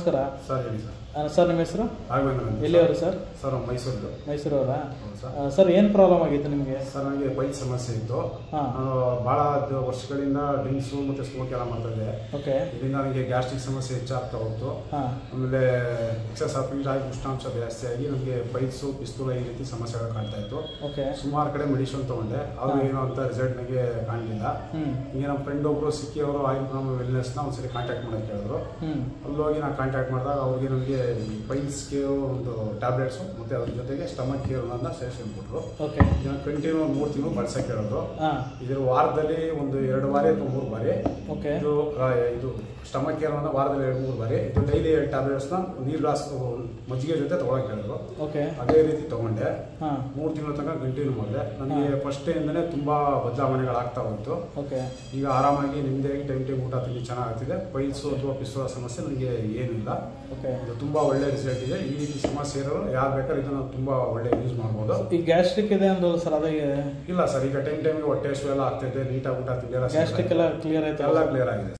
ನಮಸ್ಕಾರ ಸರ್. ಹೇಳಿ ಸರ್, ನಿಮ್ಮ ಹೆಸರು? ರಾಘವೇಂದ್ರ. ಎಲ್ಲಿಯವರು ಸರ್? ಸರ್ ಮೈಸೂರು. ಮೈಸೂರವರಾ? ಸರ್, ಏನು ಪ್ರಾಬ್ಲಮ್ ಆಗಿತ್ತು ನಿಮಗೆ? ಸರ್, ನನಗೆ ಪೈಲ್ ಸಮಸ್ಯೆ ಇತ್ತು. ನಾನು ಭಾಳ ವರ್ಷಗಳಿಂದ ಡ್ರಿಂಕ್ಸು ಮತ್ತು ಸ್ಮೋಕ್ ಎಲ್ಲ ಮಾಡ್ತಾ ಇದ್ದೆ. ಓಕೆ. ಇದರಿಂದ ನನಗೆ ಗ್ಯಾಸ್ಟ್ರಿಕ್ ಸಮಸ್ಯೆ ಹೆಚ್ಚಾಗ್ತಾ ಹೋಗ್ತು. ಆಮೇಲೆ ಎಕ್ಸಸ್ ಆಫ್ ಹೀಟ್ ಆಗಿ ಉಷ್ಣಾಂಶ ಜಾಸ್ತಿ ಆಗಿ ನನಗೆ ಪೈಲ್ಸು, ಪಿಸ್ತೂಲ ಈ ರೀತಿ ಸಮಸ್ಯೆಗಳು ಕಾಣ್ತಾ ಇತ್ತು. ಓಕೆ. ಸುಮಾರು ಕಡೆ ಮೆಡಿಸಿನ್ ತೊಗೊಂಡೆ, ಆದರೂ ಏನೋ ಅಂತ ರಿಸಲ್ಟ್ ನನಗೆ ಕಾಣಲಿಲ್ಲ. ಈಗ ನಮ್ಮ ಫ್ರೆಂಡ್ ಒಬ್ಬರು ಸಿಕ್ಕಿ ಅವರು ಆಯುಲ್ ನಮ್ಮ ವೆಲ್ನೆಸ್ನ ಒಂದ್ಸರಿ ಕಾಂಟ್ಯಾಕ್ಟ್ ಮಾಡೋಕ್ಕೆ ಹೇಳಿದ್ರು. ಅಲ್ಲೋಗಿ ನಾನು ಕಾಂಟ್ಯಾಕ್ಟ್ ಮಾಡಿದಾಗ ಅವ್ರಿಗೆ ನನಗೆ ಪೈಲ್ಸ್ಗೆ ಒಂದು ಟ್ಯಾಬ್ಲೆಟ್ಸು ಮತ್ತು ಅದ್ರ ಜೊತೆಗೆ ಸ್ಟಮಕ್ ಕೇರ್ ಅನ್ನೋದನ್ನ ಸಜೆಷನ್ ಕೊಟ್ಟರು. ಓಕೆ. ಇದನ್ನು ಕಂಟಿನ್ಯೂ 3 ತಿಂಗಳು ಬಳಸಕ್ಕೆ ಹೇಳಿದ್ರು. ಇದ್ರ ವಾರದಲ್ಲಿ ಒಂದು 2 ಬಾರಿ ಅಥವಾ 3 ಬಾರಿ. ಓಕೆ. ಇದು ಸ್ಟಮಕ್ ಕೇರ್ ಅನ್ನೋದನ್ನ ವಾರದಲ್ಲಿ 2-3 ಬಾರಿ. ಇದು ಡೈಲಿ ಟ್ಯಾಬ್ಲೆಟ್ಸ್ನ ನೀರು ಗ್ಲಾಸ್ ಮಜ್ಜಿಗೆ ಜೊತೆ ತೊಗೊಳಕ್ಕೆ ಹೇಳಿದ್ರು. ಓಕೆ. ಅದೇ ರೀತಿ ತೊಗೊಂಡೆ 3 ತಿಂಗಳ ತನಕ ಕಂಟಿನ್ಯೂ ಮಾಡಿದೆ. ನನಗೆ ಫಸ್ಟ್ ಇಂದನೇ ತುಂಬಾ ಬದಲಾವಣೆಗಳಾಗ್ತಾ ಹೋಯ್ತು. ಓಕೆ. ಈಗ ಆರಾಮಾಗಿ ನಿಮ್ಮದಾಗಿ ಟೈಮ್ ಊಟ ತಿಂಡಿ ಚೆನ್ನಾಗ್ತಿದೆ. ಪೈಲ್ಸು ಅಥವಾ ಪಿಸ್ತೂಲ ಸಮಸ್ಯೆ ನನಗೆ ಏನಿಲ್ಲ. ಓಕೆ. ಇದು ತುಂಬಾ ಒಳ್ಳೆ ರಿಸಲ್ಟ್ ಇದೆ. ಈ ರೀತಿ ಸಮಸ್ಯೆ ಇರೋರು ಯಾರು ಬೇಕಾದ್ರೆ ಇದನ್ನು ತುಂಬಾ ಒಳ್ಳೆ ಯೂಸ್ ಮಾಡ್ಬೋದು. ಈ ಗ್ಯಾಸ್ಟ್ರಿಕ್ ಇದೆ ಅಂದ್ರೆ ಸರ್, ಅದೇ ಇಲ್ಲ ಸರ್. ಈಗ ಟೈಮಿಗೆ ಹೊಟ್ಟೆ ಹಸಿವು ಎಲ್ಲ ಆಗ್ತಿದೆ, ನೀಟಾಗಿ ಊಟ ತಿಂಡಿ ಎಲ್ಲ ಗ್ಯಾಸ್ಟ್ರಿಕ್ ಎಲ್ಲ ಕ್ಲಿಯರ್ ಆಯ್ತು, ಎಲ್ಲ ಕ್ಲಿಯರ್ ಆಗಿದೆ.